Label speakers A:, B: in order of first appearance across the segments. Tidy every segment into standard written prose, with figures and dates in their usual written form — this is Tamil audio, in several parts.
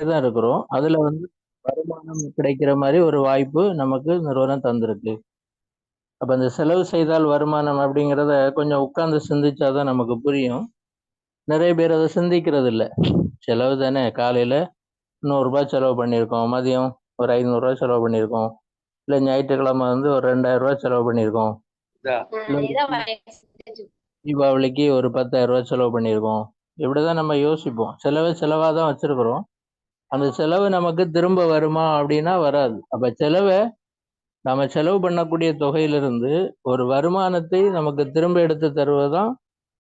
A: தான் இருக்கிறோம். அதுல வந்து வருமானம் கிடைக்கிற மாதிரி ஒரு வாய்ப்பு நமக்கு நிறுவனம் தந்திருக்கு. அப்ப இந்த செலவு செய்தால் வருமானம் அப்படிங்கிறத கொஞ்சம் உட்கார்ந்து சிந்திச்சாதான் நமக்கு புரியும். நிறைய பேர் அதை சிந்திக்கிறது இல்ல. செலவு தானே, காலையில ரூ. 100 செலவு பண்ணியிருக்கோம், மதியம் ஒரு ரூ. 500 செலவு பண்ணியிருக்கோம், இல்ல ஞாயிற்றுக்கிழமை வந்து ஒரு ரூ. 2000 செலவு பண்ணியிருக்கோம், தீபாவளிக்கு ஒரு ரூ. 10,000 செலவு பண்ணியிருக்கோம். இப்படிதான் நம்ம யோசிப்போம். செலவை செலவா தான் வச்சிருக்கிறோம். அந்த செலவு நமக்கு திரும்ப வருமா அப்படின்னா வராது. அப்ப செலவை நம்ம செலவு பண்ணக்கூடிய தொகையிலிருந்து ஒரு வருமானத்தை நமக்கு திரும்ப எடுத்து தருவதுதான்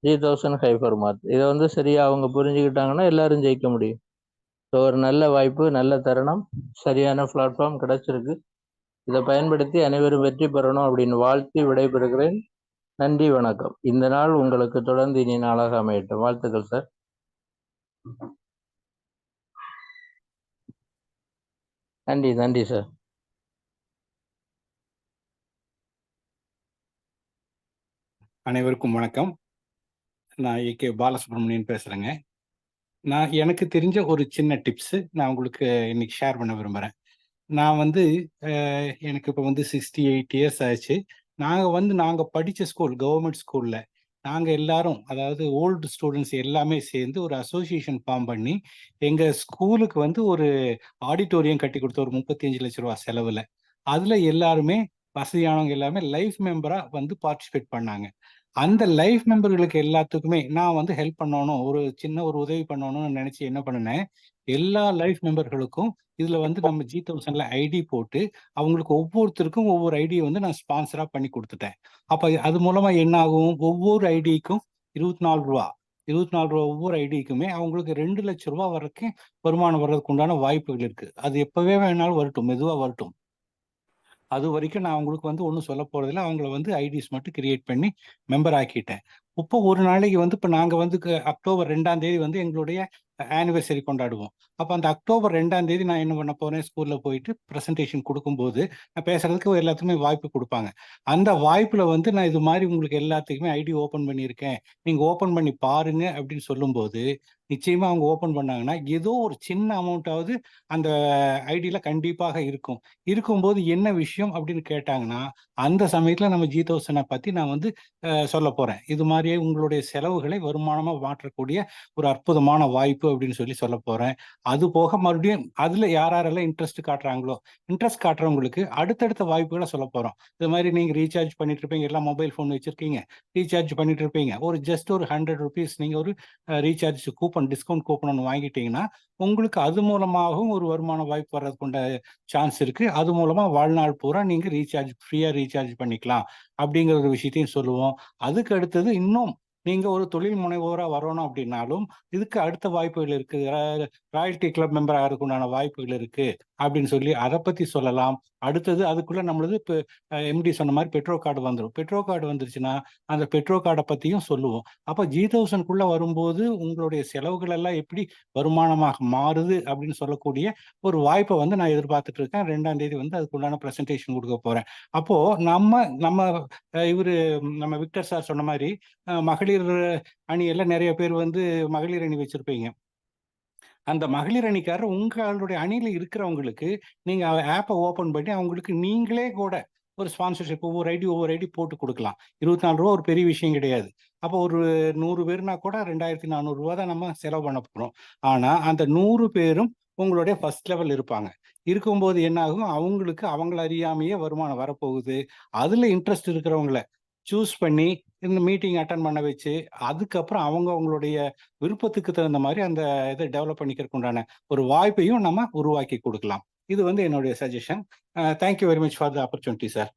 A: G1000 ஹைப்பர் மார்ட். இதை வந்து சரியா அவங்க புரிஞ்சுக்கிட்டாங்கன்னா எல்லாரும் ஜெயிக்க முடியும். ஸோ ஒரு நல்ல வாய்ப்பு, நல்ல தருணம், சரியான பிளாட்ஃபார்ம் கிடைச்சிருக்கு. இதை பயன்படுத்தி அனைவரும் வெற்றி பெறணும் அப்படின்னு வாழ்த்தி விடைபெறுகிறேன். நன்றி, வணக்கம். இந்த நாள் உங்களுக்கு தொடர்ந்து இனி நாளாக அமையட்டும். வாழ்த்துக்கள் சார். நன்றி, நன்றி சார்.
B: அனைவருக்கும் வணக்கம். நான் ஏகே பாலசுப்ரமணியன் பேசுறேங்க. எனக்கு தெரிஞ்ச ஒரு சின்ன டிப்ஸ் நான் உங்களுக்கு இன்னைக்கு ஷேர் பண்ண விரும்புறேன். நான் வந்து எனக்கு இப்போ வந்து 68 இயர்ஸ் ஆச்சு. நாங்க படிச்ச ஸ்கூல் கவர்மெண்ட் ஸ்கூல்ல நாங்க எல்லாரும், அதாவது ஓல்டு ஸ்டூடெண்ட்ஸ் எல்லாமே சேர்ந்து ஒரு அசோசியேஷன் ஃபார்ம் பண்ணி எங்க ஸ்கூலுக்கு வந்து ஒரு ஆடிட்டோரியம் கட்டி கொடுத்த ஒரு 35 லட்ச ரூபா செலவுல. அதுல எல்லாருமே வசதியானவங்க எல்லாமே லைஃப் மெம்பரா வந்து பார்ட்டிசிபேட் பண்ணாங்க. அந்த லைஃப் மெம்பர்களுக்கு எல்லாத்துக்குமே நான் வந்து ஹெல்ப் பண்ணணும், ஒரு சின்ன ஒரு உதவி பண்ணணும்னு நினைச்சு என்ன பண்ணினேன், எல்லா லைஃப் மெம்பர்களுக்கும் இதுல வந்து நம்ம G1000ல ஐடி போட்டு அவங்களுக்கு ஒவ்வொருத்தருக்கும் ஒவ்வொரு ஐடியை வந்து நான் ஸ்பான்சரா பண்ணி கொடுத்துட்டேன். அப்ப அது மூலமா என்ன ஆகும், ஒவ்வொரு ஐடிக்கும் ரூ. 24 ஒவ்வொரு ஐடிக்குமே அவங்களுக்கு 2 லட்சம் ரூபாய் வரைக்கும் வருமானம் வர்றதுக்கு உண்டான வாய்ப்புகள் இருக்கு. அது எப்பவே வேணாலும் வரட்டும், மெதுவா வரட்டும். அது வரைக்கும் நான் அவங்களுக்கு வந்து ஒன்றும் சொல்ல போறதில்லை. அவங்கள வந்து ஐடிஸ் மட்டும் கிரியேட் பண்ணி மெம்பர் ஆக்கிட்டேன். இப்போ ஒரு நாளைக்கு வந்து இப்போ நாங்கள் வந்து அக்டோபர் 2ஆம் தேதி வந்து எங்களுடைய ஆனிவர்சரி கொண்டாடுவோம். அப்போ அந்த அக்டோபர் 2ஆம் தேதி நான் என்ன பண்ண போறேன், ஸ்கூல்ல போயிட்டு ப்ரெசன்டேஷன் கொடுக்கும்போது நான் பேசுறதுக்கு எல்லாத்துக்குமே வாய்ப்பு கொடுப்பாங்க. அந்த வாய்ப்புல வந்து நான் இது மாதிரி உங்களுக்கு எல்லாத்துக்குமே ஐடி ஓப்பன் பண்ணியிருக்கேன், நீங்க ஓப்பன் பண்ணி பாருங்க அப்படின்னு சொல்லும்போது நிச்சயமா அவங்க ஓப்பன் பண்ணாங்கன்னா ஏதோ ஒரு சின்ன அமௌண்ட்டாவது அந்த ஐடியில கண்டிப்பாக இருக்கும். இருக்கும்போது என்ன விஷயம் அப்படின்னு கேட்டாங்கன்னா அந்த சமயத்துல நம்ம G1000 பத்தி நான் வந்து சொல்ல போறேன். இது மாதிரியே உங்களுடைய செலவுகளை வருமானமா மாற்றக்கூடிய ஒரு அற்புதமான வாய்ப்பு அப்படின்னு சொல்லி சொல்ல போறேன். அது போக மறுபடியும் அதுல யாரெல்லாம் இன்ட்ரெஸ்ட் காட்டுறாங்களோ, இன்ட்ரெஸ்ட் காட்டுறவங்களுக்கு அடுத்தடுத்த வாய்ப்புகளை சொல்ல போறோம். இது மாதிரி நீங்க ரீசார்ஜ் பண்ணிட்டு இருப்பீங்க, எல்லாம் மொபைல் போன் வச்சிருக்கீங்க, ரீசார்ஜ் பண்ணிட்டு இருப்பீங்க, ஒரு ஜஸ்ட் ஒரு ₹100 நீங்க ஒரு ரீசார்ஜ் கூப்பன், டிஸ்கவுண்ட் கூப்பன் ஒன்று வாங்கிட்டீங்கன்னா உங்களுக்கு அது மூலமாகவும் ஒரு வருமான வாய்ப்பு வர்றதுக்கு சான்ஸ் இருக்கு. அது மூலமா வாழ்நாள் பூரா நீங்க ஃப்ரீயா ரீசார்ஜ் பண்ணிக்கலாம் அப்படிங்கிற ஒரு விஷயத்தையும் சொல்லுவோம். அதுக்கு அடுத்தது இன்னும் நீங்க ஒரு தொழில் முனைவோரா வரணும் அப்படின்னாலும் இதுக்கு அடுத்த வாய்ப்புகள் இருக்கு. ராயல்டி கிளப் மெம்பர் ஆகிறதுக்கு உண்டான வாய்ப்புகள் இருக்கு அப்படின்னு சொல்லி அதை பத்தி சொல்லலாம். அடுத்தது அதுக்குள்ள நம்மளது இப்போ எம்டி சொன்ன மாதிரி பெட்ரோ கார்டு வந்துடும். பெட்ரோ கார்டு வந்துருச்சுன்னா அந்த பெட்ரோ கார்டை பத்தியும் சொல்லுவோம். அப்ப G1000க்குள்ள வரும்போது உங்களுடைய செலவுகள் எல்லாம் எப்படி வருமானமாக மாறுது அப்படின்னு சொல்லக்கூடிய ஒரு வாய்ப்பை வந்து நான் எதிர்பார்த்துட்டு இருக்கேன். 2ஆம் தேதி வந்து அதுக்குண்டான பிரசன்டேஷன் கொடுக்க போறேன். அப்போ நம்ம நம்ம இவரு நம்ம விக்டர் சார் சொன்ன மாதிரி மகளிர் அணி எல்லாம் நிறைய பேர் வந்து மகளிர் அணி வச்சிருப்பீங்க. அந்த மகளிர் அணிக்காரர் உங்களுடைய அணியில இருக்கிறவங்களுக்கு நீங்க ஆப்பை ஓபன் பண்ணி அவங்களுக்கு நீங்களே கூட ஒரு ஸ்பான்சர்ஷிப் ஒவ்வொரு ஐடி போட்டு கொடுக்கலாம். ₹24 ஒரு பெரிய விஷயம் கிடையாது. அப்போ ஒரு 100 பேர்னா கூட ₹2400 தான் நம்ம செலவு பண்ண போறோம். ஆனா அந்த 100 பேரும் உங்களுடைய ஃபர்ஸ்ட் லெவல் இருப்பாங்க. இருக்கும்போது என்ன ஆகும், அவங்களுக்கு அவங்கள அறியாமையே வருமானம் வரப்போகுது. அதுல இன்ட்ரெஸ்ட் இருக்கிறவங்கள சூஸ் பண்ணி இந்த மீட்டிங் அட்டன் பண்ண வச்சு அதுக்கப்புறம் அவங்களுடைய விருப்பத்துக்கு தகுந்த மாதிரி அந்த இதை டெவலப் பண்ணிக்கிறதுக்கு உண்டான ஒரு வாய்ப்பையும் நம்ம உருவாக்கி கொடுக்கலாம். இது வந்து என்னுடைய suggestion. Thank you very much for the opportunity sir.